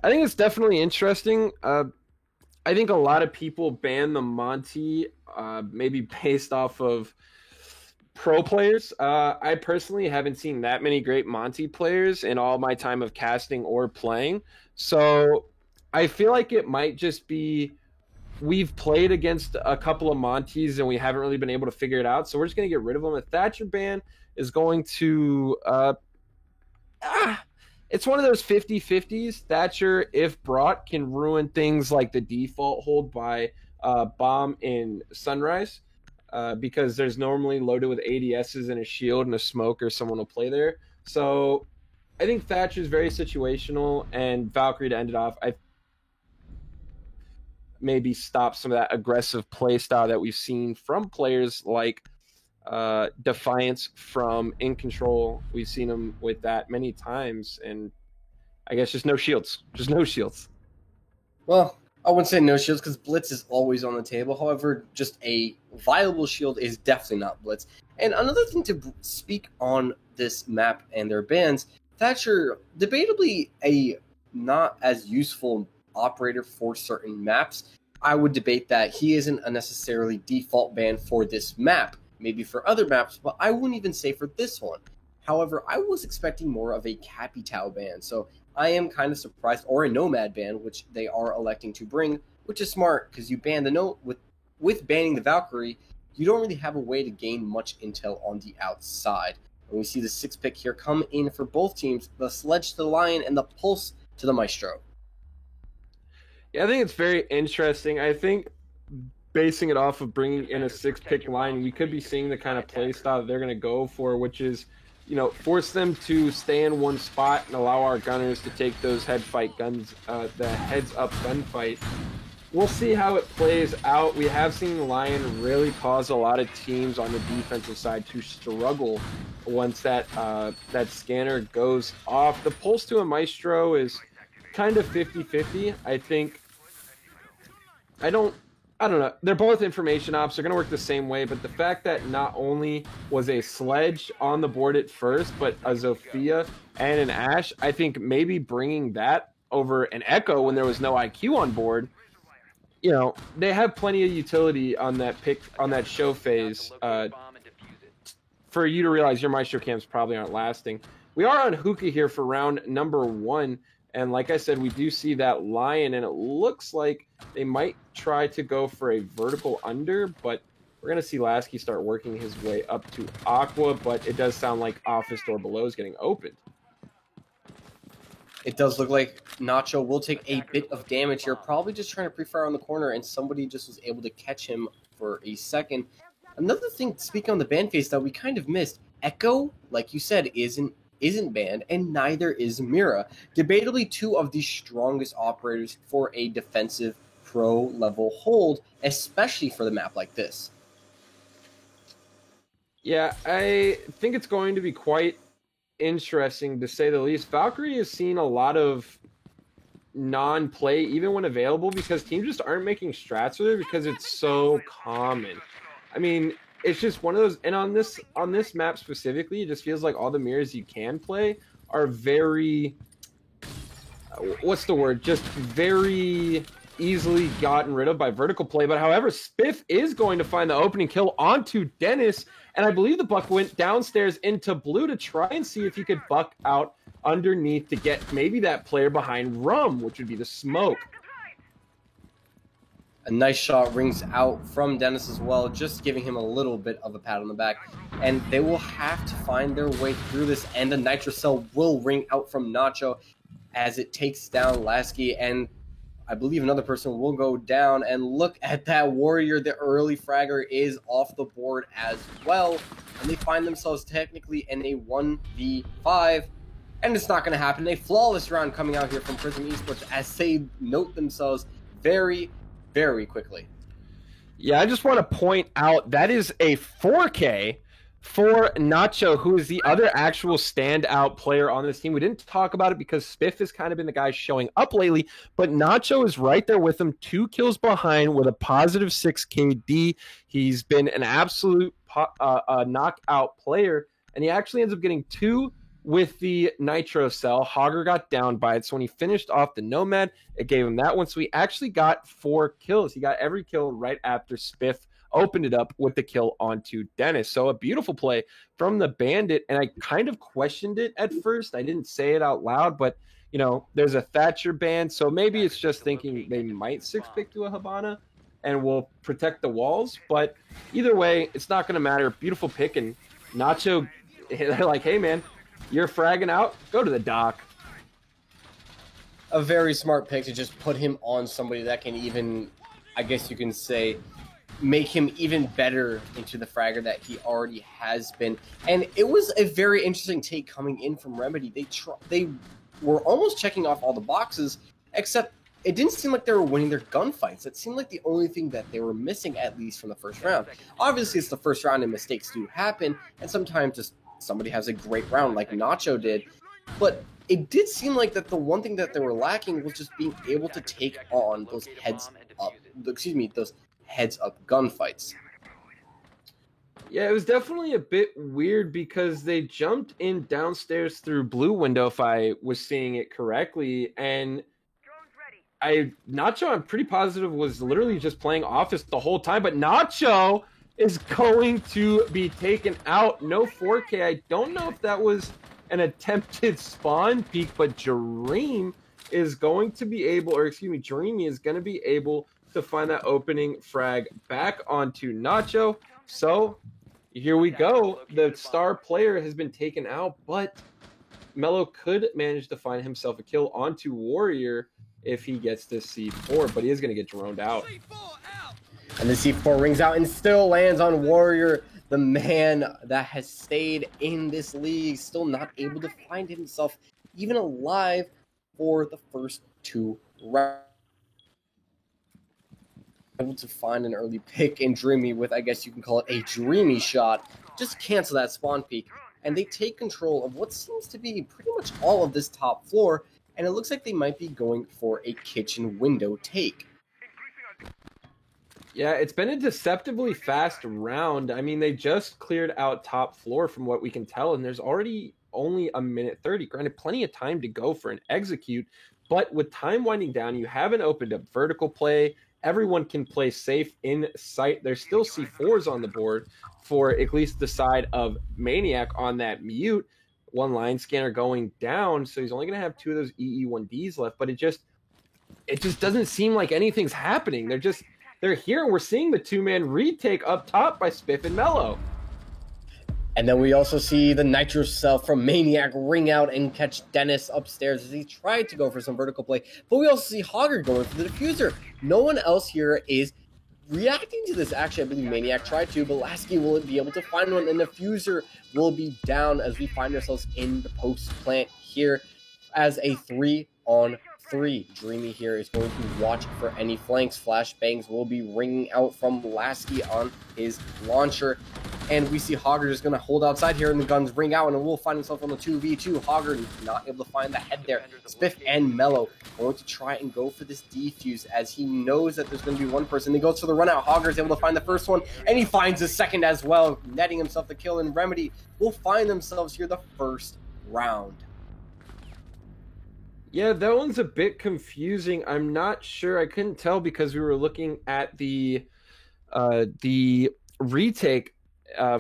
I think it's definitely interesting. I think a lot of people ban the Monty, maybe based off of pro players. I personally haven't seen that many great Monty players in all my time of casting or playing. So I feel like it might just be we've played against a couple of Monties and we haven't really been able to figure it out. So we're just going to get rid of them. A Thatcher ban is going to it's one of those 50-50s. Thatcher, if brought, can ruin things like the default hold by Bomb in Sunrise, because there's normally loaded with ADSs and a shield and a smoke, or someone will play there. So I think Thatcher is very situational, and Valkyrie to end it off, I maybe stop some of that aggressive play style that we've seen from players like Defiance from In Control. We've seen him with that many times, and I guess just no shields. Just no shields. Well, I wouldn't say no shields because Blitz is always on the table. However, just a viable shield is definitely not Blitz. And another thing to speak on this map and their bans, Thatcher, debatably a not as useful operator for certain maps. I would debate that he isn't a necessarily default ban for this map. Maybe for other maps, but I wouldn't even say for this one. However, I was expecting more of a Capitao ban, so I am kind of surprised, or a Nomad ban, which they are electing to bring, which is smart, because you ban the with banning the Valkyrie, you don't really have a way to gain much intel on the outside. And we see the 6 pick here come in for both teams, the Sledge to the Lion and the Pulse to the Maestro. Yeah, I think it's very interesting. I think basing it off of bringing in a 6-pick line, we could be seeing the kind of play style that they're going to go for, which is, force them to stay in one spot and allow our gunners to take those the heads-up gunfight. We'll see how it plays out. We have seen the Lion really cause a lot of teams on the defensive side to struggle once that scanner goes off. The Pulse to a Maestro is kind of 50-50. I don't know. They're both information ops. They're going to work the same way, but the fact that not only was a Sledge on the board at first, but a Zofia and an Ashe, I think maybe bringing that over an Echo when there was no IQ on board, they have plenty of utility on that pick, on that show phase, for you to realize your Maestro camps probably aren't lasting. We are on Hookah here for round number 1. And like I said, we do see that Lion, and it looks like they might try to go for a vertical under, but we're going to see Lasky start working his way up to Aqua, but it does sound like office door below is getting opened. It does look like Nacho will take a bit of damage here, probably just trying to pre-fire on the corner, and somebody just was able to catch him for a second. Another thing, speaking on the ban phase that we kind of missed, Echo, like you said, isn't banned, and neither is Mira. Debatably 2 of the strongest operators for a defensive pro level hold, especially for the map like this. Yeah, I think it's going to be quite interesting to say the least. Valkyrie has seen a lot of non-play even when available because teams just aren't making strats with it because it's so common. I mean, it's just one of those, and on this map specifically, it just feels like all the mirrors you can play are very, just very easily gotten rid of by vertical play. But however, Spiff is going to find the opening kill onto Dennis, and I believe the buck went downstairs into blue to try and see if he could buck out underneath to get maybe that player behind Rum, which would be the smoke. A nice shot rings out from Dennis as well, just giving him a little bit of a pat on the back. And they will have to find their way through this, and the Nitro Cell will ring out from Nacho as it takes down Lasky, and I believe another person will go down. And look at that Warrior. The early fragger is off the board as well, and they find themselves technically in a 1v5, and it's not going to happen. A flawless round coming out here from Prism Esports as they note themselves very quickly. Yeah, I just want to point out that is a 4K for Nacho, who is the other actual standout player on this team. We didn't talk about it because Spiff has kind of been the guy showing up lately, but Nacho is right there with him, 2 kills behind with a positive 6 KD. He's been an absolute knockout player, and he actually ends up getting 2 with the Nitro Cell. Hogger got down by it. So when he finished off the Nomad, it gave him that one. So he actually got 4 kills. He got every kill right after Spiff opened it up with the kill onto Dennis. So a beautiful play from the Bandit. And I kind of questioned it at first. I didn't say it out loud, but you know, there's a Thatcher ban. So maybe it's just thinking they might 6-pick to a Hibana and will protect the walls. But either way, it's not going to matter. Beautiful pick. And Nacho, they're like, hey, man, you're fragging out? Go to the dock. A very smart pick to just put him on somebody that can even, I guess you can say, make him even better into the fragger that he already has been. And it was a very interesting take coming in from Remedy. They were almost checking off all the boxes, except it didn't seem like they were winning their gunfights. It seemed like the only thing that they were missing, at least from the first round. Obviously, it's the first round and mistakes do happen, and sometimes just somebody has a great round like Nacho did. But it did seem like that the one thing that they were lacking was just being able to take on those heads up gunfights. Yeah, it was definitely a bit weird because they jumped in downstairs through blue window, if I was seeing it correctly, and Nacho, I'm pretty positive, was literally just playing Office the whole time, but Nacho is going to be taken out. No 4K. I don't know if that was an attempted spawn peek, but Dreamy is going to be able to find that opening frag back onto Nacho. So here we go. The star player has been taken out, but Mello could manage to find himself a kill onto Warrior if he gets this C4, but he is going to get droned out. And the C4 rings out and still lands on Warrior, the man that has stayed in this league, still not able to find himself even alive for the first 2 rounds. Able to find an early pick in Dreamy with, I guess you can call it a Dreamy shot. Just cancel that spawn peek, and they take control of what seems to be pretty much all of this top floor, and it looks like they might be going for a kitchen window take. Yeah, it's been a deceptively fast round. I mean, they just cleared out top floor from what we can tell, and there's already only a minute 30. Granted, plenty of time to go for an execute, but with time winding down, you haven't opened up vertical play. Everyone can play safe in sight. There's still C4s on the board for at least the side of Maniac on that mute. 1 line scanner going down, so he's only going to have 2 of those EE1Ds left, but it just doesn't seem like anything's happening. They're here, and we're seeing the 2-man retake up top by Spiff and Mello. And then we also see the Nitro Cell from Maniac ring out and catch Dennis upstairs as he tried to go for some vertical play. But we also see Hogger going for the diffuser. No one else here is reacting to this. Actually, I believe Maniac tried to, but Lasky will be able to find one, and the diffuser will be down as we find ourselves in the post plant here as a 3-on-3. Dreamy here is going to watch for any flanks. Flashbangs will be ringing out from Lasky on his launcher. And we see Hogger just going to hold outside here, and the guns ring out, and we'll find himself on the 2v2. Hogger not able to find the head there. Spiff and Mello going to try and go for this defuse as he knows that there's going to be one person. He goes for the run out. Hogger is able to find the first one, and he finds the second as well, netting himself the kill. And Remedy will find themselves here the first round. Yeah, that one's a bit confusing. I'm not sure. I couldn't tell because we were looking at the retake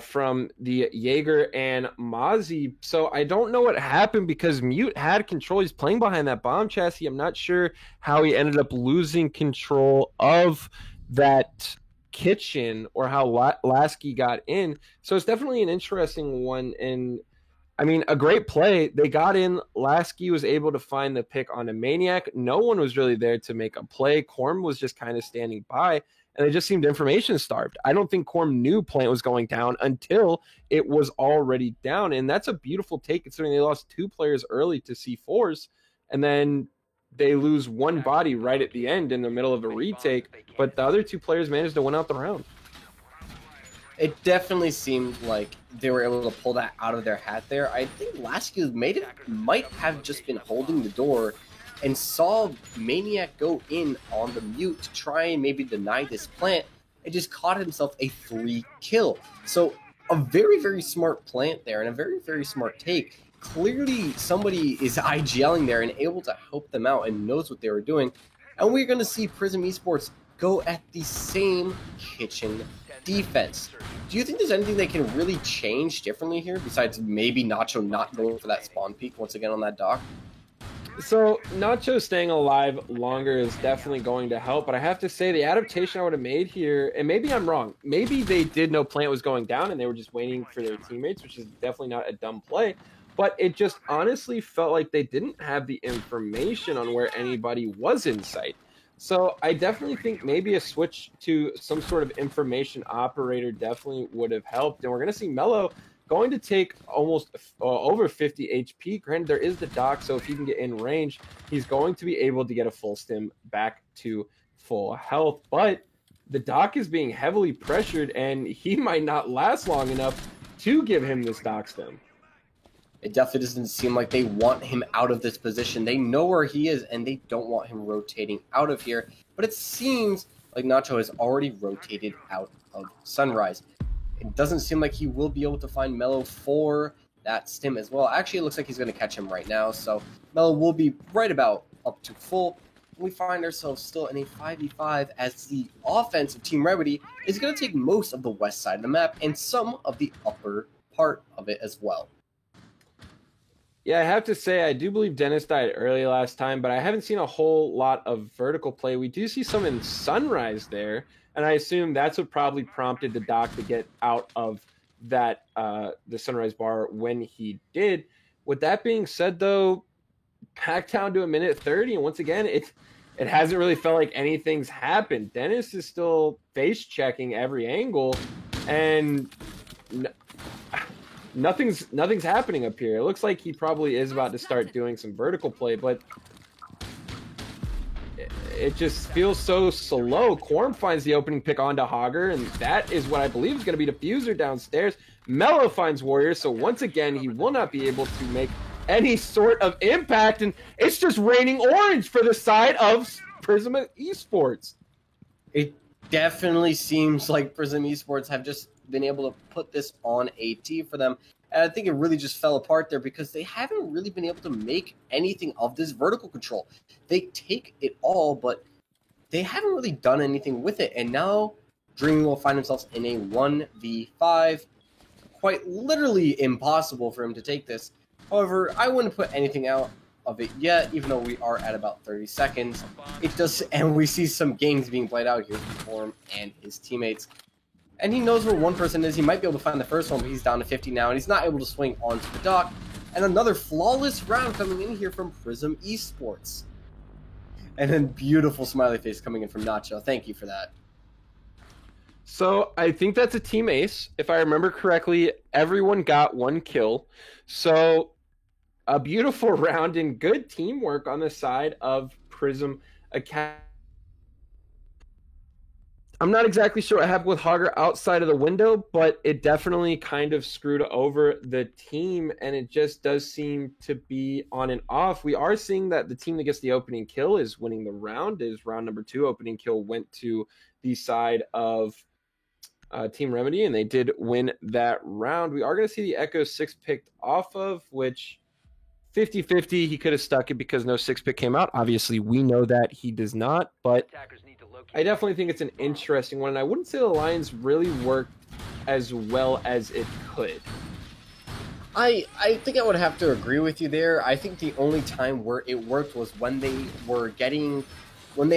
from the Jaeger and Mozzie. So I don't know what happened because Mute had control. He's playing behind that bomb chassis. I'm not sure how he ended up losing control of that kitchen or how Lasky got in. So it's definitely an interesting one. And I mean, a great play. They got in. Lasky was able to find the pick on a Maniac. No one was really there to make a play. Corm was just kind of standing by, and they just seemed information starved. I don't think Corm knew plant was going down until it was already down, and that's a beautiful take considering they lost 2 players early to C4s, and then they lose 1 body right at the end in the middle of a retake, but the other 2 players managed to win out the round. It definitely seemed like they were able to pull that out of their hat there. I think Lasky might have just been holding the door and saw Maniac go in on the mute to try and maybe deny this plant, and just caught himself a 3 kill. So a very, very smart plant there and a very, very smart take. clearly somebody is IGLing there and able to help them out and knows what they were doing. And we're going to see Prism Esports go at the same kitchen defense. Do you think there's anything they can really change differently here besides maybe Nacho not going for that spawn peak once again on that dock? So Nacho staying alive longer is definitely going to help, but I have to say the adaptation I would have made here, and maybe I'm wrong, maybe they did know Plant was going down and they were just waiting for their teammates, which is definitely not a dumb play, but it just honestly felt like they didn't have the information on where anybody was in sight. So I definitely think maybe a switch to some sort of information operator definitely would have helped, and we're going to see Mello going to take almost over 50 HP. Granted, there is the dock, so if he can get in range, he's going to be able to get a full stim back to full health. But the dock is being heavily pressured, and he might not last long enough to give him this dock stim. It definitely doesn't seem like they want him out of this position. They know where he is, and they don't want him rotating out of here. But it seems like Nacho has already rotated out of Sunrise. It doesn't seem like he will be able to find Mello for that stim as well. Actually, it looks like he's going to catch him right now. So Mello will be right about up to full. We find ourselves still in a 5v5 as the offense of Team Remedy is going to take most of the west side of the map and some of the upper part of it as well. Yeah, I have to say, I do believe Dennis died early last time, but I haven't seen a whole lot of vertical play. We do see some in Sunrise there, and I assume that's what probably prompted the dock to get out of that the Sunrise bar when he did. With that being said, though, back down to a minute 30, and once again, it hasn't really felt like anything's happened. Dennis is still face-checking every angle, and nothing's happening up here. It looks like he probably is about to start doing some vertical play, but it just feels so slow. Quorum finds the opening pick onto Hogger, and that is what I believe is going to be Diffuser downstairs. Mello finds Warrior, so once again, he will not be able to make any sort of impact, and it's just raining orange for the side of Prism Esports. It definitely seems like Prism Esports have just been able to put this on AT for them. And I think it really just fell apart there because they haven't really been able to make anything of this vertical control. They take it all, but they haven't really done anything with it. And now Dreaming will find themselves in a 1v5. Quite literally impossible for him to take this. However, I wouldn't put anything out of it yet, even though we are at about 30 seconds. It does, and we see some games being played out here for him and his teammates. And he knows where one person is. He might be able to find the first one, but he's down to 50 now, and he's not able to swing onto the dock. And another flawless round coming in here from Prism Esports. And then beautiful smiley face coming in from Nacho. Thank you for that. So I think that's a team ace. If I remember correctly, everyone got one kill. So a beautiful round and good teamwork on the side of Prism Academy. I'm not exactly sure what happened with Hogger outside of the window, but it definitely kind of screwed over the team, and it just does seem to be on and off. We are seeing that the team that gets the opening kill is winning the round. Is round number 2 opening kill went to the side of Team Remedy, and they did win that round. We are going to see the Echo 6 picked off of, which 50-50, he could have stuck it because no 6 pick came out. Obviously, we know that he does not, but I definitely think it's an interesting one, and I wouldn't say the Lions really worked as well as it could. I think I would have to agree with you there. I think the only time where it worked was when they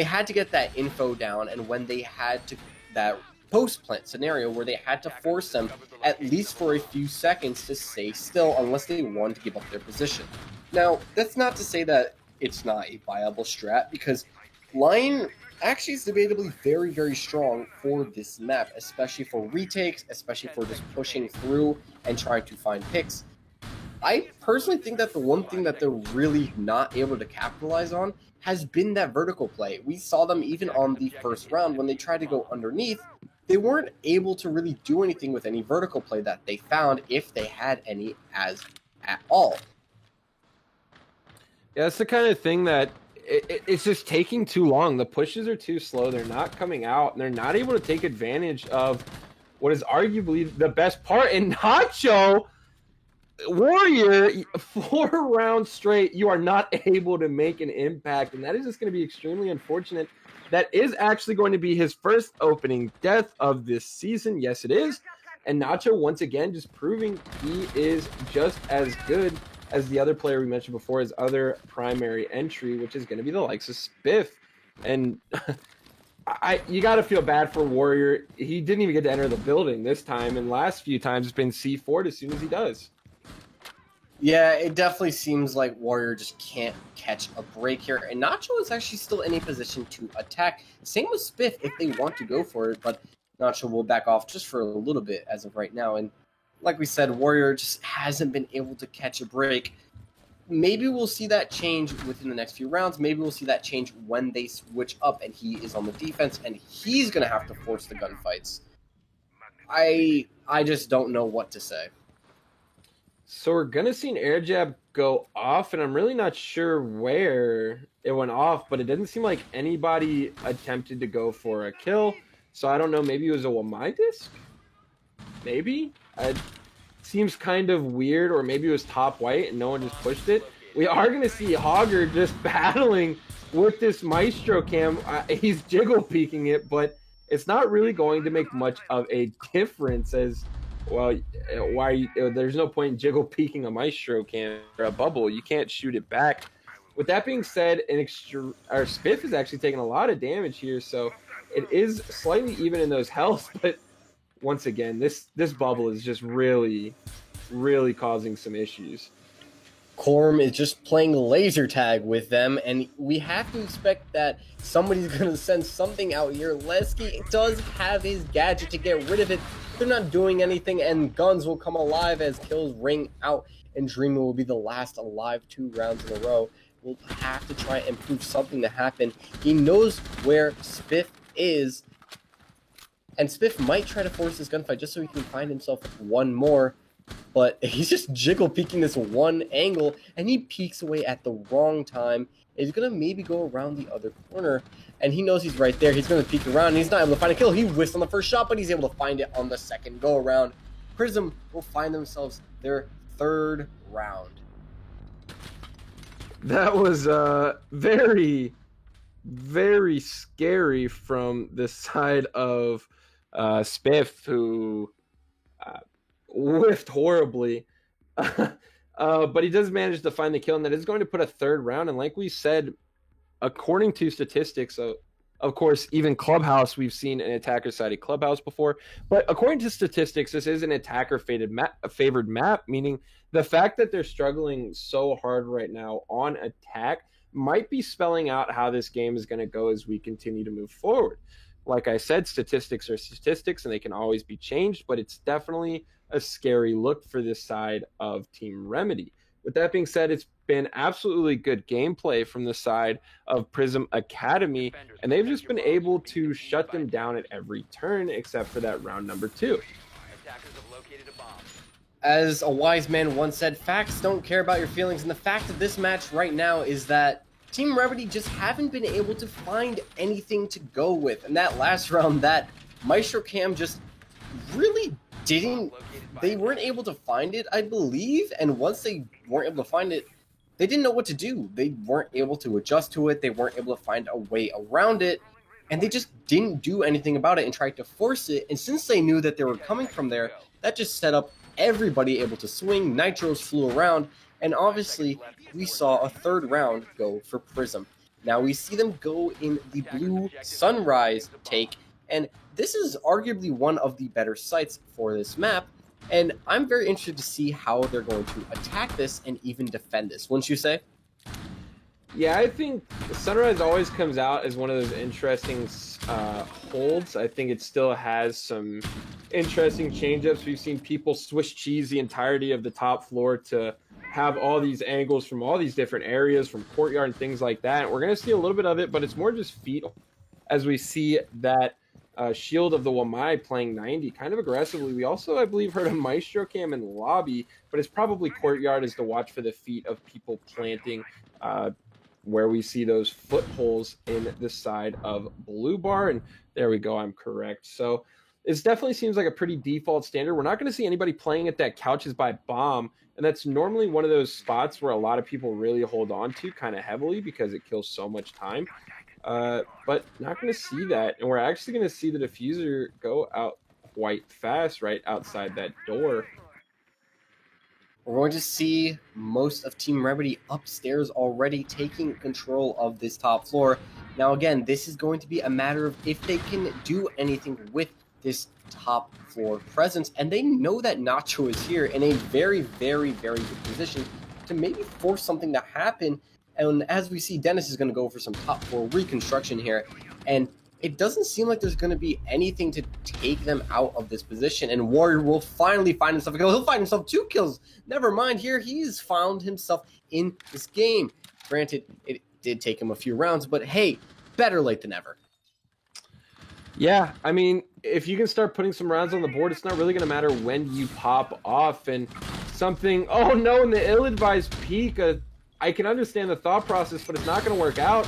had to get that info down, and when they had to that post-plant scenario where they had to force them at least for a few seconds to stay still unless they wanted to give up their position. Now, that's not to say that it's not a viable strat, because Lion actually is debatably very, very strong for this map, especially for retakes, especially for just pushing through and trying to find picks. I personally think that the one thing that they're really not able to capitalize on has been that vertical play. We saw them even on the first round when they tried to go underneath. They weren't able to really do anything with any vertical play that they found, if they had any at all. Yeah, that's the kind of thing that it's just taking too long. The pushes are too slow. They're not coming out, and they're not able to take advantage of what is arguably the best part. And Nacho Warrior, 4 rounds straight, you are not able to make an impact, and that is just going to be extremely unfortunate. That is actually going to be his first opening death of this season. Yes, it is. And Nacho, once again, just proving he is just as good as the other player we mentioned before, his other primary entry, which is going to be the likes of Spiff. And you got to feel bad for Warrior. He didn't even get to enter the building this time, and last few times it's been C4 as soon as he does. Yeah, it definitely seems like Warrior just can't catch a break here, and Nacho is actually still in a position to attack. Same with Spiff if they want to go for it, but Nacho will back off just for a little bit as of right now. And like we said, Warrior just hasn't been able to catch a break. Maybe we'll see that change within the next few rounds. Maybe we'll see that change when they switch up and he is on the defense and he's going to have to force the gunfights. I just don't know what to say. So we're going to see an air jab go off, and I'm really not sure where it went off, but it doesn't seem like anybody attempted to go for a kill. So I don't know, maybe it was a Wamai disc? Maybe? It seems kind of weird, or maybe it was top white and no one just pushed it. We are going to see Hogger just battling with this Maestro cam. He's jiggle peeking it, but it's not really going to make much of a difference as... Well, there's no point in jiggle peeking a Maestro cam or a bubble. You can't shoot it back. With that being said, our Spiff is actually taking a lot of damage here, so it is slightly even in those healths. But once again, this bubble is just really, really causing some issues. Corm is just playing laser tag with them, and we have to expect that somebody's going to send something out here. Lesky does have his gadget to get rid of it. They're not doing anything, and guns will come alive as kills ring out, and Dreamer will be the last alive 2 rounds in a row. We'll have to try and prove something to happen. He knows where Spiff is, and Spiff might try to force this gunfight just so he can find himself one more. But he's just jiggle peeking this one angle, and he peeks away at the wrong time. He's going to maybe go around the other corner, and he knows he's right there. He's going to peek around, and he's not able to find a kill. He whiffed on the first shot, but he's able to find it on the second go-around. Prism will find themselves their 3rd round. That was very, very scary from the side of Spiff, who... whiffed horribly, but he does manage to find the kill, and that is going to put a 3rd round. And like we said, according to statistics, of course, even Clubhouse, we've seen an attacker-sided Clubhouse before, but according to statistics, this is an attacker-favored map, meaning the fact that they're struggling so hard right now on attack might be spelling out how this game is going to go as we continue to move forward. Like I said, statistics are statistics, and they can always be changed, but it's definitely a scary look for this side of Team Remedy. With that being said, it's been absolutely good gameplay from the side of Prism Academy, and they've just been able to shut them down at every turn except for that round number 2. As a wise man once said, facts don't care about your feelings, and the fact of this match right now is that Team Remedy just haven't been able to find anything to go with. And that last round, that Maestro cam just really they weren't able to find it, I believe, and once they weren't able to find it, they didn't know what to do. They weren't able to adjust to it, they weren't able to find a way around it, and they just didn't do anything about it and tried to force it, and since they knew that they were coming from there, that just set up everybody able to swing. Nitros flew around, and obviously, we saw a 3rd round go for Prism. Now we see them go in the blue Sunrise take, and this is arguably one of the better sites for this map, and I'm very interested to see how they're going to attack this and even defend this, wouldn't you say? Yeah, I think Sunrise always comes out as one of those interesting holds. I think it still has some interesting change-ups. We've seen people Swiss cheese the entirety of the top floor to have all these angles from all these different areas, from courtyard and things like that. We're going to see a little bit of it, but it's more just feet as we see that Shield of the Wamai playing 90 kind of aggressively. We also, I believe, heard a Maestro cam in the lobby, but it's probably courtyard is to watch for the feet of people planting where we see those footholes in the side of Blue Bar. And there we go, I'm correct. So it definitely seems like a pretty default standard. We're not going to see anybody playing at that Couches by Bomb And that's normally one of those spots where a lot of people really hold on to kind of heavily because it kills so much time. But not going to see that. And we're actually going to see the diffuser go out quite fast right outside that door. We're going to see most of Team Remedy upstairs already taking control of this top floor. Now, again, this is going to be a matter of if they can do anything with this top floor presence. And they know that Nacho is here in a very, very, very good position to maybe force something to happen. And as we see, Dennis is going to go for some top floor reconstruction here. And it doesn't seem like there's going to be anything to take them out of this position. And Warrior will finally find himself a kill. He'll find himself 2 kills. Never mind here. He's found himself in this game. Granted, it did take him a few rounds, but hey, better late than never. Yeah, I mean, if you can start putting some rounds on the board, it's not really going to matter when you pop off. And something, oh no, in the ill-advised peak, I can understand the thought process, but it's not going to work out.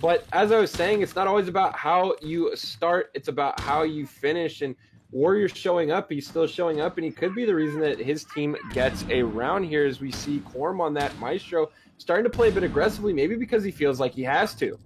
But as I was saying, it's not always about how you start. It's about how you finish. And Warrior's showing up. He's still showing up. And he could be the reason that his team gets a round here as we see Corm on that Maestro starting to play a bit aggressively, maybe because he feels like he has to.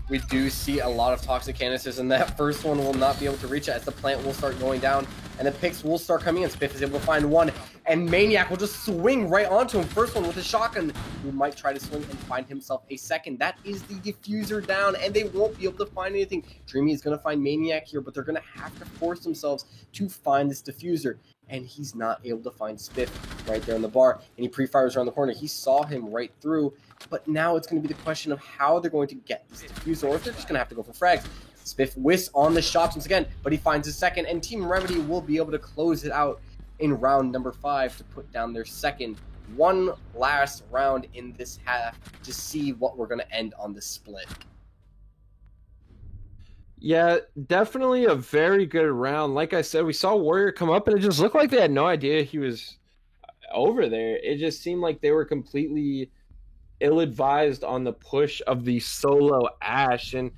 We do see a lot of toxic canisters, and that first one will not be able to reach it as the plant will start going down, and the picks will start coming in. Spiff is able to find one, and Maniac will just swing right onto him. First one with a shotgun, who might try to swing and find himself a second. That is the diffuser down, and they won't be able to find anything. Dreamy is going to find Maniac here, but they're going to have to force themselves to find this diffuser. And he's not able to find Spiff right there in the bar. And he pre-fires around the corner. He saw him right through. But now it's going to be the question of how they're going to get this diffuser, or if they're just going to have to go for frags. Spiff whisks on the shots once again, but he finds his second. And Team Remedy will be able to close it out in round number 5 to put down their second. One last round in this half to see what we're going to end on this split. Yeah, definitely a very good round. Like I said, we saw Warrior come up, and it just looked like they had no idea he was over there. It just seemed like they were completely ill-advised on the push of the solo Ash, and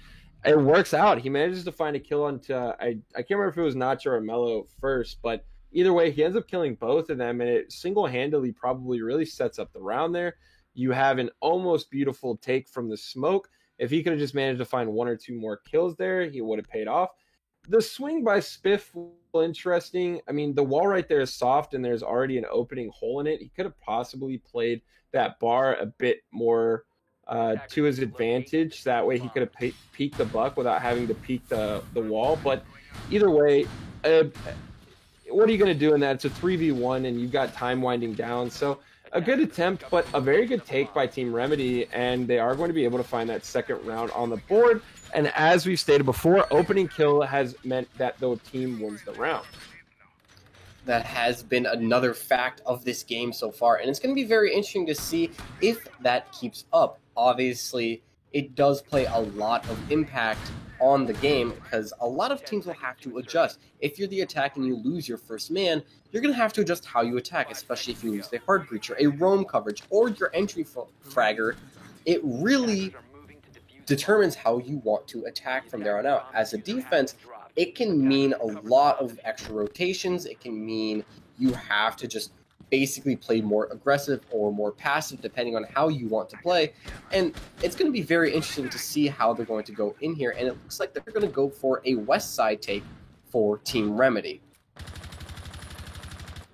it works out. He manages to find a kill onto, I can't remember if it was Nacho or Mello first, but either way, he ends up killing both of them, and it single-handedly probably really sets up the round there. You have an almost beautiful take from the smoke. If he could have just managed to find 1 or 2 more kills there, he would have paid off. The swing by Spiff was interesting. I mean, the wall right there is soft, and there's already an opening hole in it. He could have possibly played that bar a bit more to his advantage. That way he could have peeked the buck without having to peek the wall. But either way, what are you going to do in that? It's a 3v1, and you've got time winding down. So a good attempt, but a very good take by Team Remedy, and they are going to be able to find that second round on the board. And as we've stated before, opening kill has meant that the team wins the round. That has been another fact of this game so far, and it's going to be very interesting to see if that keeps up. Obviously, it does play a lot of impact on the game because a lot of teams will have to adjust. If you're the attack and you lose your first man, you're going to have to adjust how you attack, especially if you lose a hard breacher, a roam coverage, or your entry fragger. It really determines how you want to attack from there on out. As a defense, it can mean a lot of extra rotations. It can mean you have to just basically play more aggressive or more passive depending on how you want to play. And it's going to be very interesting to see how they're going to go in here. And it looks like they're going to go for a west side take for Team Remedy.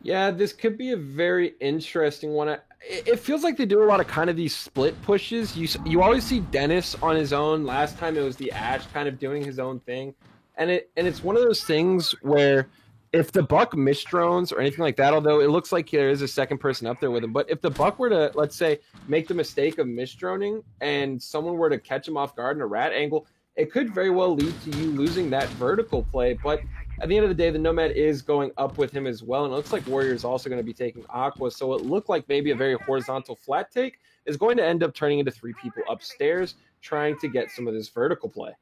Yeah, this could be a very interesting one. It feels like they do a lot of kind of these split pushes. You always see Dennis on his own. Last time it was the Ash kind of doing his own thing. And it's one of those things where if the Buck misdrones or anything like that, although it looks like there is a second person up there with him, but if the Buck were to, let's say, make the mistake of misdroning and someone were to catch him off guard in a rat angle, it could very well lead to you losing that vertical play. But at the end of the day, the Nomad is going up with him as well, and it looks like Warrior is also going to be taking Aqua, so it looked like maybe a very horizontal flat take is going to end up turning into 3 people upstairs trying to get some of this vertical play.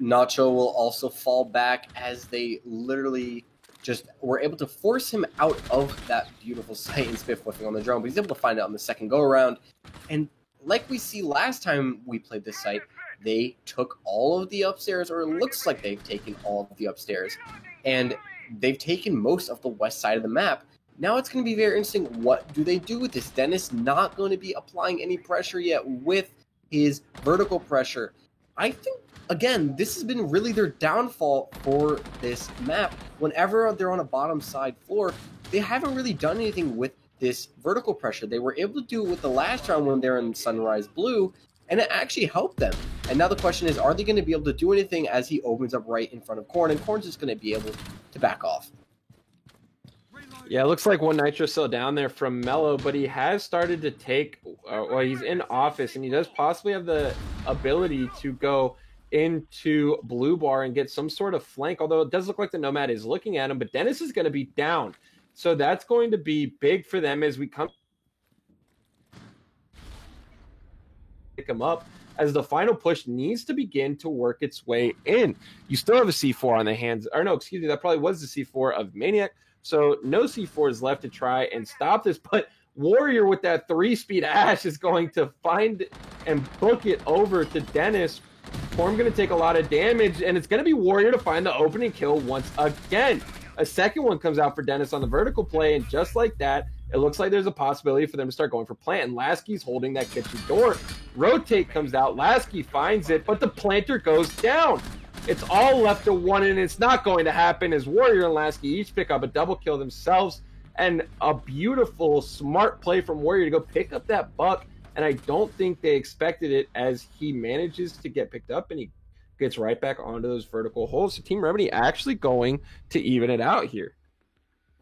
Nacho will also fall back as they literally just were able to force him out of that beautiful sight and Spiff whiffing on the drone, but he's able to find it on the second go-around. And like we see last time we played this site, they took all of the upstairs, or it looks like they've taken all of the upstairs, and they've taken most of the west side of the map. Now it's going to be very interesting. What do they do with this? Dennis not going to be applying any pressure yet with his vertical pressure. I think, again, this has been really their downfall for this map. Whenever they're on a bottom side floor, they haven't really done anything with this vertical pressure. They were able to do it with the last round when they're in Sunrise Blue, and it actually helped them. And now the question is, are they going to be able to do anything as he opens up right in front of Corn? And Corn's just going to be able to back off. Yeah, it looks like one Nitro still down there from Mellow, but he has started to take, well, he's in office, and he does possibly have the ability to go into Blue Bar and get some sort of flank, although it does look like the Nomad is looking at him, but Dennis is going to be down. So that's going to be big for them as we come pick him up, as the final push needs to begin to work its way in. You still have a C4 on the hands, or no, excuse me, that probably was the C4 of Maniac. So no C4 is left to try and stop this, but Warrior with that 3-speed Ash is going to find and book it over to Dennis. Form going to take a lot of damage, and it's going to be Warrior to find the opening kill once again. A second one comes out for Dennis on the vertical play, and just like that, it looks like there's a possibility for them to start going for plant, and Lasky's holding that kitchen door. Rotate comes out, Lasky finds it, but the planter goes down. It's all left to one, and it's not going to happen as Warrior and Lasky each pick up a double kill themselves, and a beautiful, smart play from Warrior to go pick up that buck, and I don't think they expected it as he manages to get picked up, and he gets right back onto those vertical holes. So Team Remedy actually going to even it out here.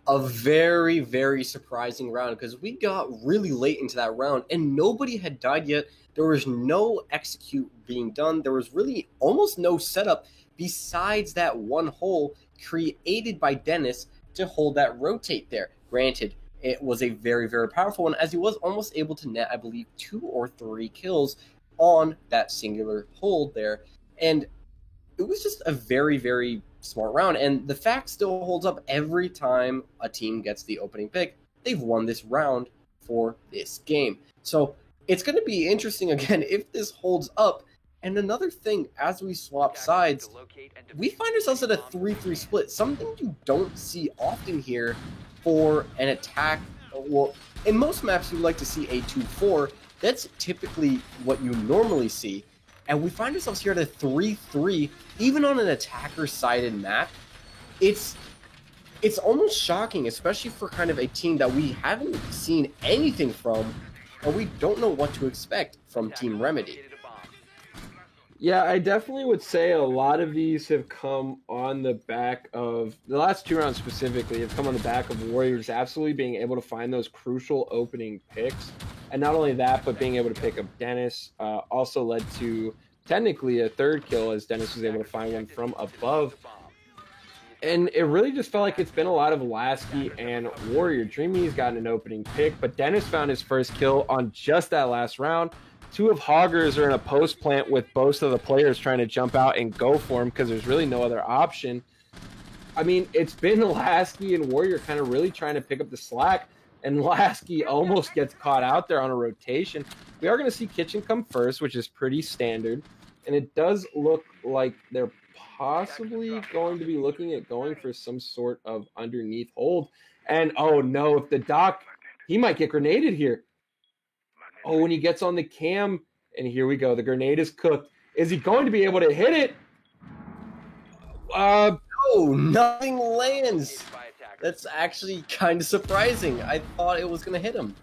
A very, very surprising round, because we got really late into that round and nobody had died yet. There was no execute being done. There was really almost no setup besides that one hole created by Dennis to hold that rotate there. Granted, it was a very, very powerful one, as he was almost able to net, I believe, 2 or 3 kills on that singular hold there. And it was just a very, very smart round. And the fact still holds up every time a team gets the opening pick. They've won this round for this game. So it's going to be interesting, again, if this holds up. And another thing, as we swap sides, we find ourselves at a 3-3 split, something you don't see often here for an attack. Well, in most maps, you like to see a 2-4. That's typically what you normally see. And we find ourselves here at a 3-3, even on an attacker-sided map. It's almost shocking, especially for kind of a team that we haven't seen anything from, and we don't know what to expect from Team Remedy. Yeah, I definitely would say a lot of these have come on the back of, the last 2 rounds specifically, have come on the back of Warriors absolutely being able to find those crucial opening picks. And not only that, but being able to pick up Dennis also led to technically a 3rd kill, as Dennis was able to find one from above. And it really just felt like it's been a lot of Lasky and Warrior. Dreamy's gotten an opening pick, but Dennis found his first kill on just that last round. 2 of Hoggers are in a post plant with both of the players trying to jump out and go for him because there's really no other option. I mean, it's been Lasky and Warrior kind of really trying to pick up the slack, and Lasky almost gets caught out there on a rotation. We are going to see Kitchen come first, which is pretty standard, and it does look like they're possibly going to be looking at going for some sort of underneath hold. And, oh no, if the Doc, he might get grenaded here. Oh, when he gets on the cam, and here we go. The grenade is cooked. Is he going to be able to hit it? No, nothing lands. That's actually kind of surprising. I thought it was going to hit him.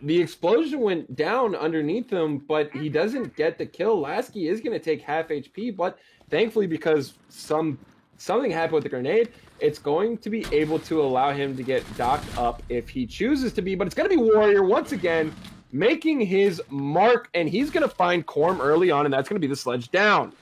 The explosion went down underneath him, but he doesn't get the kill. Lasky is going to take half HP, but thankfully, because something happened with the grenade, it's going to be able to allow him to get docked up if he chooses to be. But it's going to be Warrior once again, making his mark, and he's going to find Corm early on, and that's going to be the sledge down.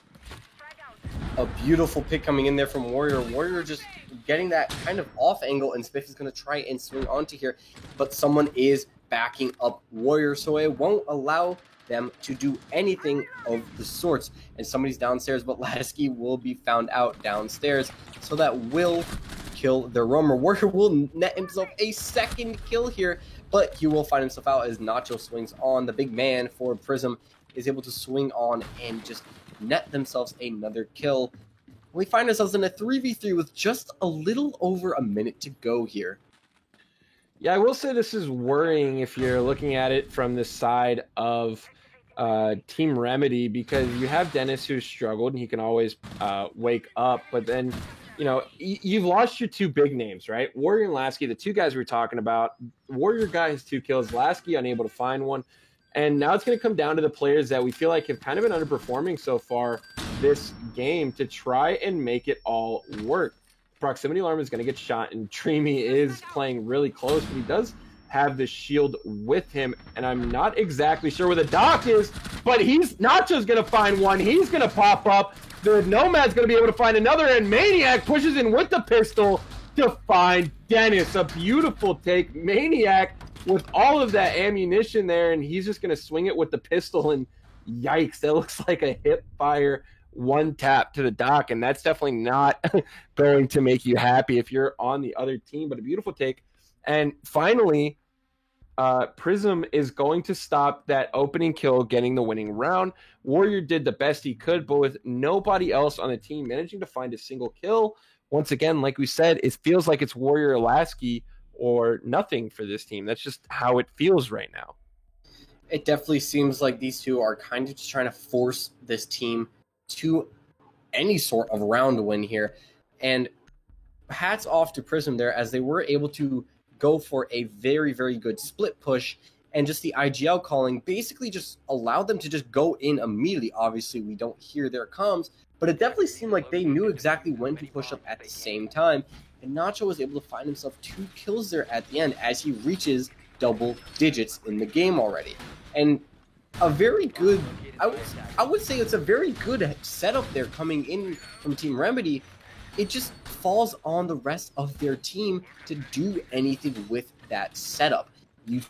A beautiful pick coming in there from Warrior. Warrior just getting that kind of off angle, and Spiff is going to try and swing onto here, but someone is backing up Warrior, so it won't allow them to do anything of the sorts. And somebody's downstairs, but Lasky will be found out downstairs, so that will kill their roamer. Warrior will net himself a 2nd kill here, but he will find himself out as Nacho swings on. The big man for Prism is able to swing on and just net themselves another kill. We find ourselves in a 3v3 with just a little over a minute to go here. Yeah, I will say this is worrying if you're looking at it from the side of Team Remedy, because you have Dennis who's struggled and he can always wake up, but then you've lost your two big names, right? Warrior and Lasky, the two guys we were talking about. Warrior guy has 2 kills, Lasky unable to find one, and now it's going to come down to the players that we feel like have kind of been underperforming so far this game to try and make it all work. Proximity alarm is going to get shot, and Dreamy is playing really close, but he does have the shield with him, and I'm not exactly sure where the Doc is, but Nacho's going to find one. He's going to pop up. The Nomad's going to be able to find another, and Maniac pushes in with the pistol to find Dennis. A beautiful take. Maniac with all of that ammunition there, and he's just going to swing it with the pistol, and yikes, that looks like a hip fire one tap to the Doc, and that's definitely not going to make you happy if you're on the other team, but a beautiful take. And finally, Prism is going to stop that opening kill getting the winning round. Warrior did the best he could, but with nobody else on the team managing to find a single kill, once again, like we said, it feels like it's Warrior or Lasky or nothing for this team. That's just how it feels right now. It definitely seems like these two are kind of just trying to force this team to any sort of round win here. And hats off to Prism there, as they were able to go for a very, very good split push, and just the IGL calling basically just allowed them to just go in immediately. Obviously, we don't hear their comms, but it definitely seemed like they knew exactly when to push up at the same time. And Nacho was able to find himself 2 kills there at the end as he reaches double digits in the game already. And a very good, I would say it's a very good setup there coming in from Team Remedy. It just falls on the rest of their team to do anything with that setup. You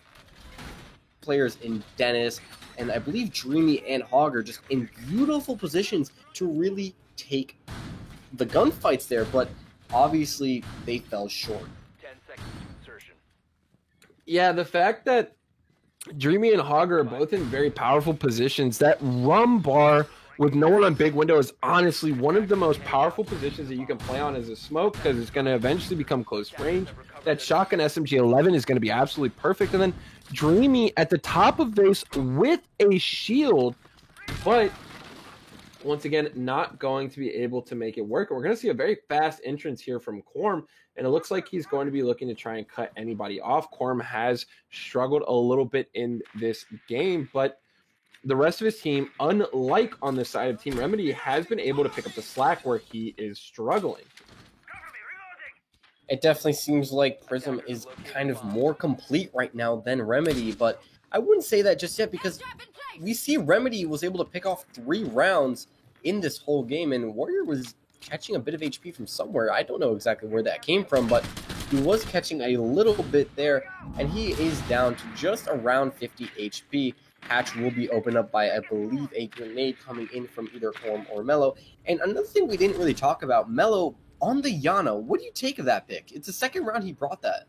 players in Dennis and I believe Dreamy and Hog are just in beautiful positions to really take the gunfights there, but obviously they fell short. 10 seconds to insertion. Yeah, the fact that Dreamy and Hog are both in very powerful positions. That rum bar with no one on big window is honestly one of the most powerful positions that you can play on as a smoke, because it's going to eventually become close range. That shotgun SMG-11 is going to be absolutely perfect. And then Dreamy at the top of this with a shield, but once again, not going to be able to make it work. And we're going to see a very fast entrance here from Corm, and it looks like he's going to be looking to try and cut anybody off. Corm has struggled a little bit in this game, but the rest of his team, unlike on the side of Team Remedy, has been able to pick up the slack where he is struggling. It definitely seems like Prism is kind of more complete right now than Remedy, but I wouldn't say that just yet, because we see Remedy was able to pick off 3 rounds in this whole game, and Warrior was catching a bit of HP from somewhere. I don't know exactly where that came from, but he was catching a little bit there, and he is down to just around 50 HP. Hatch will be opened up by, I believe, a grenade coming in from either Corm or Mello. And another thing we didn't really talk about, Mello on the Yana. What do you take of that pick? It's the second round he brought that.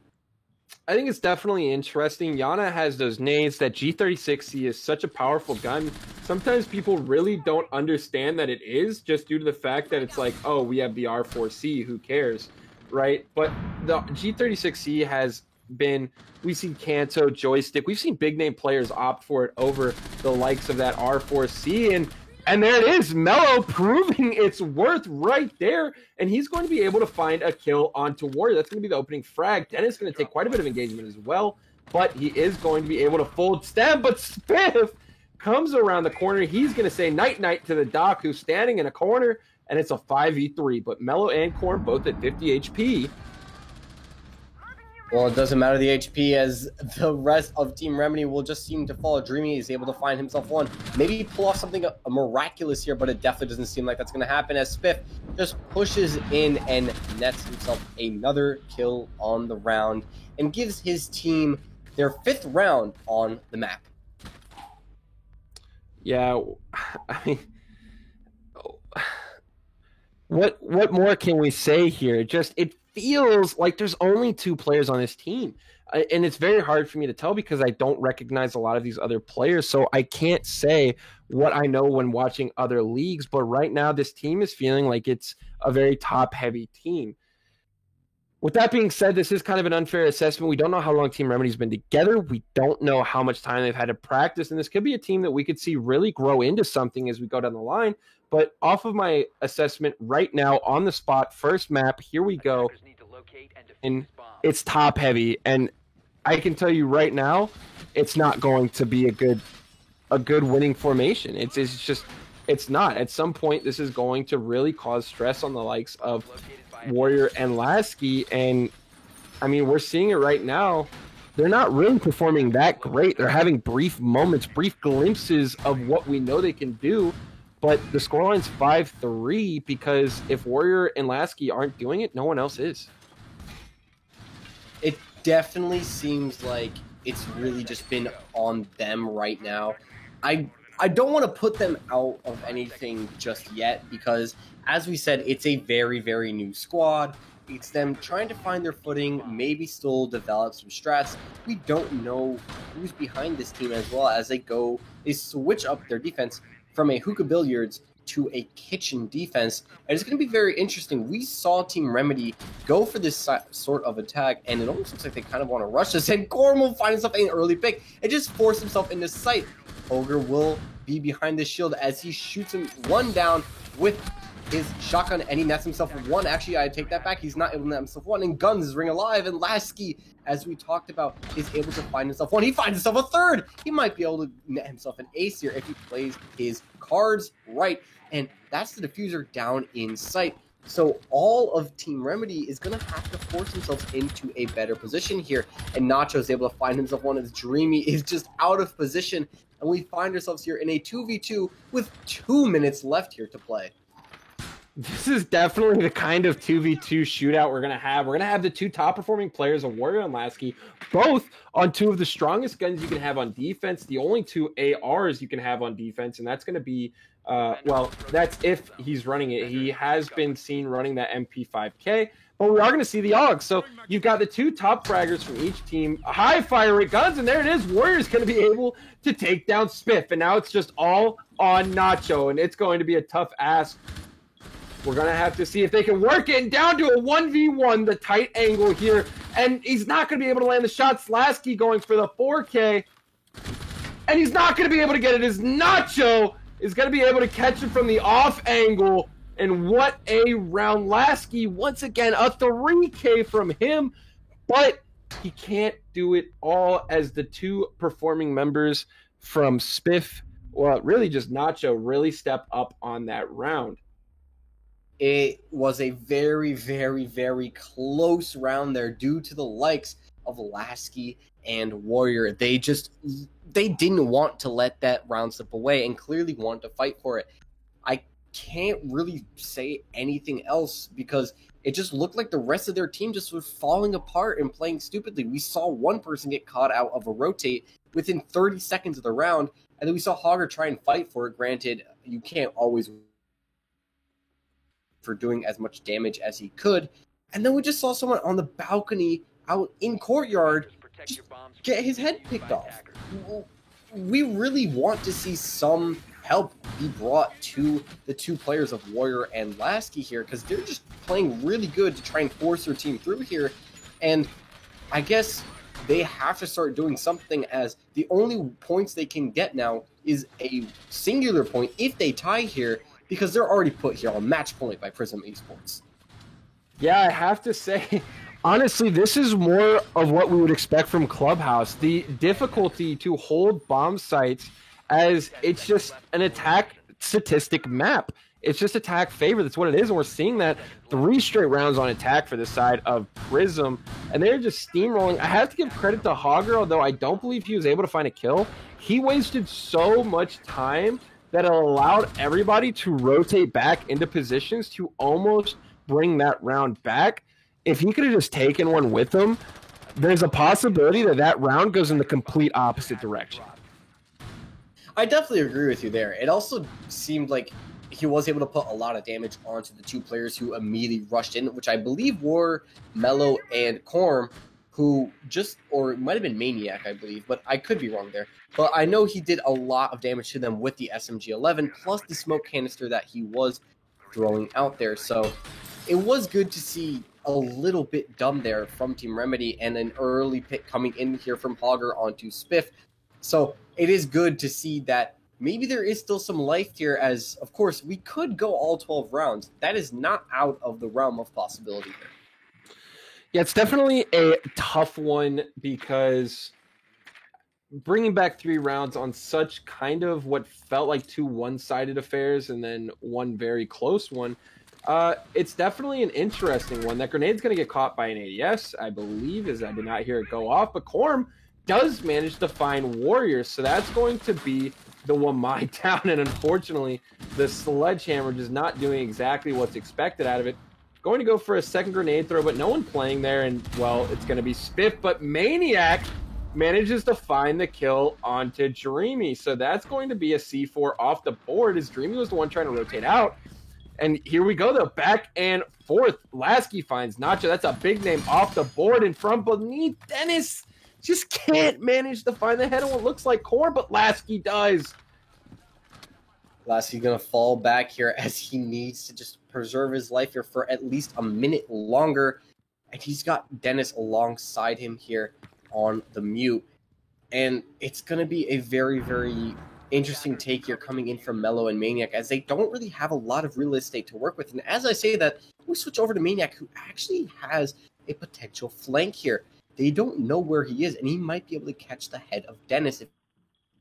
I think it's definitely interesting. Yana has those nades. That G36C is such a powerful gun. Sometimes people really don't understand that it is, just due to the fact that it's like, oh, we have the R4C, who cares, right? But the G36C has been, we've seen Kanto, Joystick, we've seen big name players opt for it over the likes of that R4C, and there it is, Mello proving its worth right there, and he's going to be able to find a kill onto Warrior. That's going to be the opening frag. Dennis is going to take quite a bit of engagement as well, but he is going to be able to fold stem, but Spiff comes around the corner. He's going to say night-night to the Doc, who's standing in a corner, and it's a 5v3, but Mello and Corm both at 50 HP. Well, it doesn't matter the HP, as the rest of Team Remedy will just seem to follow. Dreamy is able to find himself one. Maybe pull off something miraculous here, but it definitely doesn't seem like that's going to happen, as Spiff just pushes in and nets himself another kill on the round and gives his team their 5th round on the map. Yeah, I mean, what more can we say here? Just, it feels like there's only 2 players on this team, and it's very hard for me to tell because I don't recognize a lot of these other players, so I can't say what I know when watching other leagues. But right now this team is feeling like it's a very top heavy team. With that being said, this is kind of an unfair assessment. We don't know how long Team Remedy's been together. We don't know how much time they've had to practice, and this could be a team that we could see really grow into something as we go down the line. But off of my assessment right now, on the spot, first map, here we go. Attackers need to locate and defuse And bombs. it's top heavy, and I can tell you right now, it's not going to be a good winning formation. It's not. At some point, this is going to really cause stress on the likes of Located by Warrior and Lasky, and I mean, we're seeing it right now. They're not really performing that great. They're having brief moments, brief glimpses of what we know they can do, but the scoreline's 5-3 because if Warrior and Lasky aren't doing it, no one else is. It definitely seems like it's really just been on them right now. I don't want to put them out of anything just yet because, as we said, it's a very, very new squad. It's them trying to find their footing, maybe still develop some strats. We don't know who's behind this team as well as they switch up their defense from a hookah billiards to a kitchen defense. And it's going to be very interesting. We saw Team Remedy go for this sort of attack, and it almost looks like they kind of want to rush this. And Gorm will find himself an early pick and just force himself into sight. Ogre will be behind the shield as he shoots him one down with his shotgun, and he nets himself one. Actually, I take that back. He's not able to net himself one, and Guns is ring alive, and Lasky, as we talked about, is able to find himself one. He finds himself a third. He might be able to net himself an ace here if he plays his cards right, and that's the diffuser down in sight. So all of Team Remedy is going to have to force themselves into a better position here, and Nacho is able to find himself one as Dreamy is just out of position, and we find ourselves here in a 2v2 with 2 minutes left here to play. This is definitely the kind of 2v2 shootout we're going to have. We're going to have the two top performing players of Warrior and Lasky, both on two of the strongest guns you can have on defense, the only two ARs you can have on defense, and that's going to be, well, that's if he's running it. He has been seen running that MP5K, but we are going to see the AUGs. So you've got the two top fraggers from each team, high fire rate guns, and there it is. Warrior's going to be able to take down Spiff, and now it's just all on Nacho, and it's going to be a tough ask. We're going to have to see if they can work it down to a 1v1, the tight angle here. And he's not going to be able to land the shots. Lasky going for the 4K. And he's not going to be able to get it. As Nacho is going to be able to catch it from the off angle. And what a round. Lasky, once again, a 3K from him. But he can't do it all as the two performing members from Spiff, well, really just Nacho, really step up on that round. It was a very, very, very close round there due to the likes of Lasky and Warrior. They didn't want to let that round slip away and clearly wanted to fight for it. I can't really say anything else because it just looked like the rest of their team just was falling apart and playing stupidly. We saw one person get caught out of a rotate within 30 seconds of the round, and then we saw Hogger try and fight for it. Granted, you can't always for doing as much damage as he could. And then we just saw someone on the balcony out in courtyard just get his head picked off. We really want to see some help be brought to the two players of Warrior and Lasky here because they're just playing really good to try and force their team through here. And I guess they have to start doing something as the only points they can get now is a singular point if they tie here, because they're already put here on match point by Prism Esports. Yeah, I have to say, honestly, this is more of what we would expect from Clubhouse. The difficulty to hold bomb sites as it's just an attack statistic map. It's just attack favor. That's what it is. And we're seeing that 3 straight rounds on attack for the side of Prism. And they're just steamrolling. I have to give credit to Hogger, although I don't believe he was able to find a kill. He wasted so much time that it allowed everybody to rotate back into positions to almost bring that round back. If he could have just taken one with him, there's a possibility that that round goes in the complete opposite direction. I definitely agree with you there. It also seemed like he was able to put a lot of damage onto the two players who immediately rushed in, which I believe were Mello and Corm, who just, or it might have been Maniac, I believe, but I could be wrong there. But I know he did a lot of damage to them with the SMG-11, plus the smoke canister that he was throwing out there. So it was good to see a little bit dumb there from Team Remedy, and an early pick coming in here from Hogger onto Spiff. So it is good to see that maybe there is still some life here, as, of course, we could go all 12 rounds. That is not out of the realm of possibility here. Yeah, it's definitely a tough one because bringing back 3 rounds on such kind of what felt like 2 one-sided affairs and then one very close one, it's definitely an interesting one. That grenade's going to get caught by an ADS, I believe, as I did not hear it go off, but Corm does manage to find Warriors, so that's going to be the Wamai down, and unfortunately, the Sledgehammer just not doing exactly what's expected out of it. Going to go for a second grenade throw, but no one playing there, and, well, it's going to be Spiff, but Maniac manages to find the kill onto Dreamy, so that's going to be a C4 off the board, as Dreamy was the one trying to rotate out. And here we go, though, back and forth. Lasky finds Nacho. That's a big name off the board, and from beneath, Dennis just can't manage to find the head of what looks like Corn, but Lasky does. Lasky going to fall back here as he needs to just preserve his life here for at least a minute longer. And he's got Dennis alongside him here on the mute. And it's going to be a very, very interesting take here coming in from Mellow and Maniac, as they don't really have a lot of real estate to work with. And as I say that, we switch over to Maniac, who actually has a potential flank here. They don't know where he is, and he might be able to catch the head of Dennis if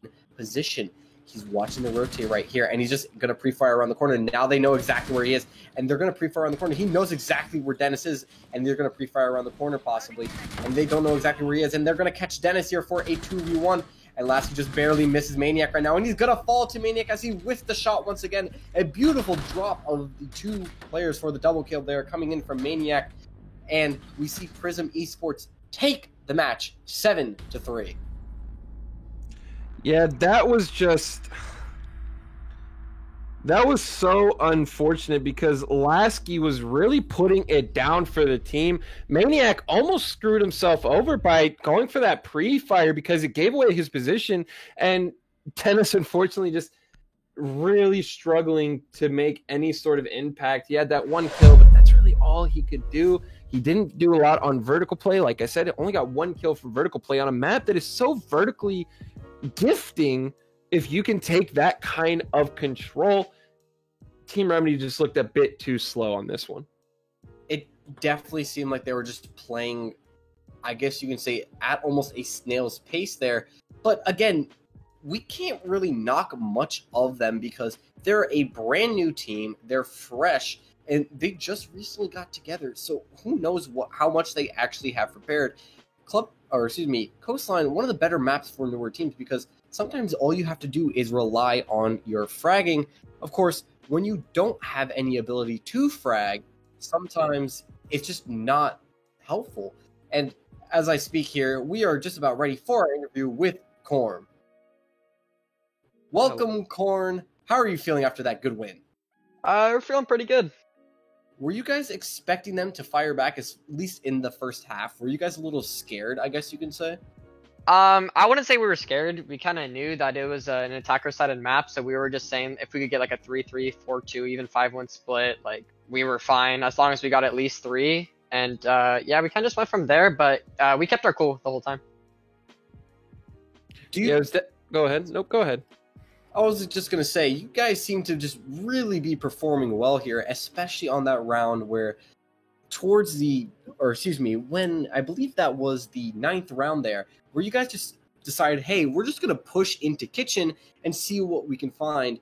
in position. He's watching the rotate right here, and he's just going to pre-fire around the corner. Now they know exactly where he is, and they're going to pre-fire around the corner. He knows exactly where Dennis is, and they're going to pre-fire around the corner possibly, and they don't know exactly where he is, and they're going to catch Dennis here for a 2v1, and Lasky just barely misses Maniac right now, and he's going to fall to Maniac as he whiffed the shot once again. A beautiful drop of the 2 players for the double kill there coming in from Maniac, and we see Prism Esports take the match 7-3. Yeah, that was so unfortunate because Lasky was really putting it down for the team. Maniac almost screwed himself over by going for that pre-fire because it gave away his position, and Dennis unfortunately just really struggling to make any sort of impact. He had that 1 kill, but that's really all he could do. He didn't do a lot on vertical play. Like I said, it only got 1 kill from vertical play on a map that is so vertically gifting if you can take that kind of control. Team Remedy just looked a bit too slow on this one. It definitely seemed like they were just playing, I guess you can say, at almost a snail's pace there. But again, we can't really knock much of them because they're a brand new team. They're fresh, and they just recently got together. So who knows how much they actually have prepared. Coastline, one of the better maps for newer teams because sometimes all you have to do is rely on your fragging. Of course, when you don't have any ability to frag, sometimes it's just not helpful. And as I speak here, we are just about ready for our interview with Corn. Welcome, Corn. How are you feeling after that good win? We're feeling pretty good. Were you guys expecting them to fire back, at least in the first half? Were you guys a little scared, I guess you can say? I wouldn't say we were scared. We kind of knew that it was an attacker-sided map, so we were just saying if we could get like a 3-3, 4-2, even 5-1 split, like we were fine as long as we got at least 3. And yeah, we kind of just went from there, but we kept our cool the whole time. Go ahead. Nope, go ahead. I was just going to say, you guys seem to just really be performing well here, especially on that round where when I believe that was the 9th round there, where you guys just decided, hey, we're just going to push into kitchen and see what we can find.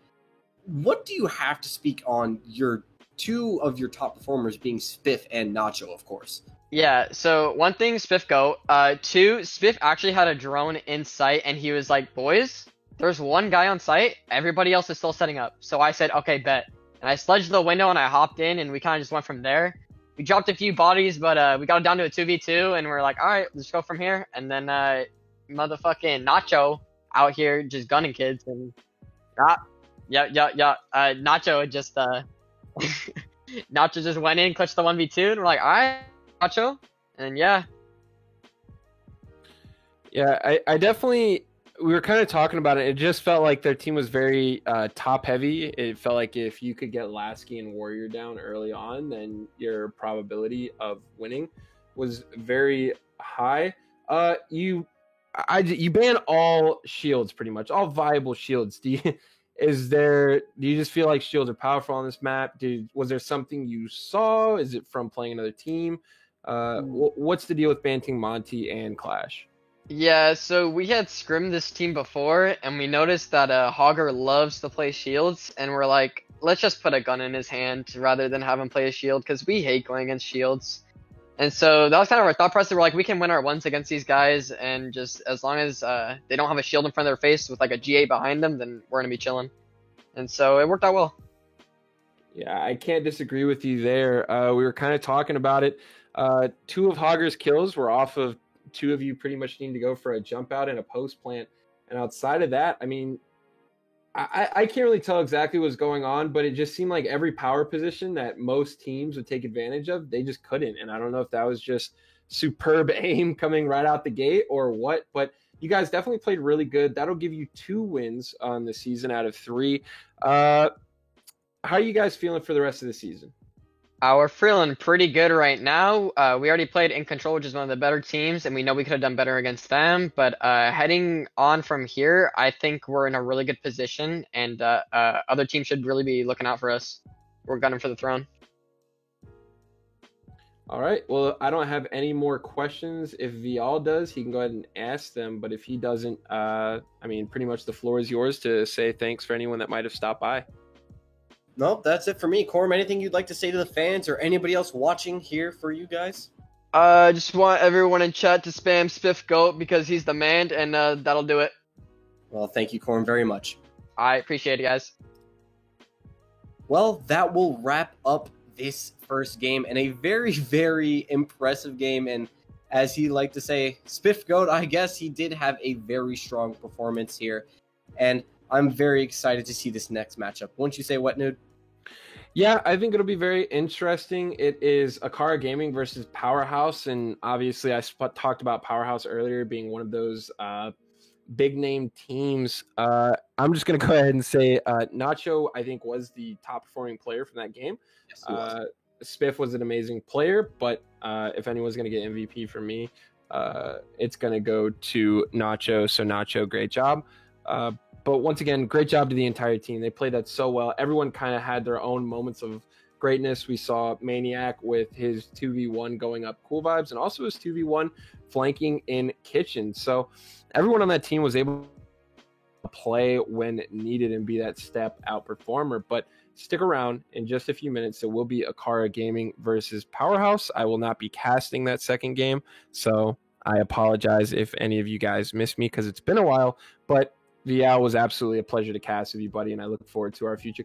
What do you have to speak on your 2 of your top performers being Spiff and Nacho, of course? Yeah, so 1 thing, Spiff go. 2, Spiff actually had a drone in sight, and he was like, boys, there's 1 guy on site, everybody else is still setting up. So I said, okay, bet. And I sledged the window and I hopped in, and we kind of just went from there. We dropped a few bodies, but we got it down to a 2v2, and we're like, all right, let's go from here. And then motherfucking Nacho out here just gunning kids, and Nacho just Nacho just went in, clutched the 1v2, and we're like, all right, Nacho, and yeah. Yeah, I definitely we were kind of talking about it. It just felt like their team was very top heavy. It felt like if you could get Lasky and Warrior down early on, then your probability of winning was very high. You ban all shields pretty much, all viable shields. Do you just feel like shields are powerful on this map? Was there something you saw? Is it from playing another team? What's the deal with banting Monty and Clash? Yeah, so we had scrimmed this team before, and we noticed that Hogger loves to play shields, and we're like, let's just put a gun in his hand rather than have him play a shield, because we hate going against shields. And so that was kind of our thought process. We're like, we can win our ones against these guys, and just as long as they don't have a shield in front of their face with like a G8 behind them, then we're gonna be chilling. And so it worked out well. Yeah, I can't disagree with you there. We were kind of talking about it. 2 of Hogger's kills were off of 2 of you pretty much needing to go for a jump out and a post plant. And outside of that, I mean, I can't really tell exactly what's going on, but it just seemed like every power position that most teams would take advantage of, they just couldn't. And I don't know if that was just superb aim coming right out the gate or what, but you guys definitely played really good. That'll give you 2 wins on the season out of 3. How are you guys feeling for the rest of the season? We're feeling pretty good right now. We already played In Control, which is one of the better teams, and we know we could have done better against them. But heading on from here, I think we're in a really good position, and other teams should really be looking out for us. We're gunning for the throne. All right. Well, I don't have any more questions. If Vial does, he can go ahead and ask them. But if he doesn't, I mean, pretty much the floor is yours to say thanks for anyone that might have stopped by. Nope, that's it for me. Corm, anything you'd like to say to the fans or anybody else watching here for you guys? Just want everyone in chat to spam Spiff Goat because he's the man, and that'll do it. Well, thank you, Corm, very much. I appreciate it, guys. Well, that will wrap up this first game, and a very, very impressive game. And as he liked to say, Spiff Goat, I guess he did have a very strong performance here. And I'm very excited to see this next matchup. Wouldn't you say, Wet Nude? Yeah, I think it'll be very interesting. It is Akara Gaming versus Powerhouse, and obviously I talked about Powerhouse earlier being one of those big name teams. I'm just going to go ahead and say Nacho, I think, was the top performing player from that game. Yes, he was. Spiff was an amazing player, but if anyone's going to get MVP from me, it's going to go to Nacho. So Nacho, great job. But once again, great job to the entire team. They played that so well. Everyone kind of had their own moments of greatness. We saw Maniac with his 2v1 going up Cool Vibes, and also his 2v1 flanking in Kitchen. So everyone on that team was able to play when needed and be that step out performer. But stick around in just a few minutes. It will be Akara Gaming versus Powerhouse. I will not be casting that second game, so I apologize if any of you guys missed me because it's been a while. But Vial was absolutely a pleasure to cast with you, buddy, and I look forward to our future cast.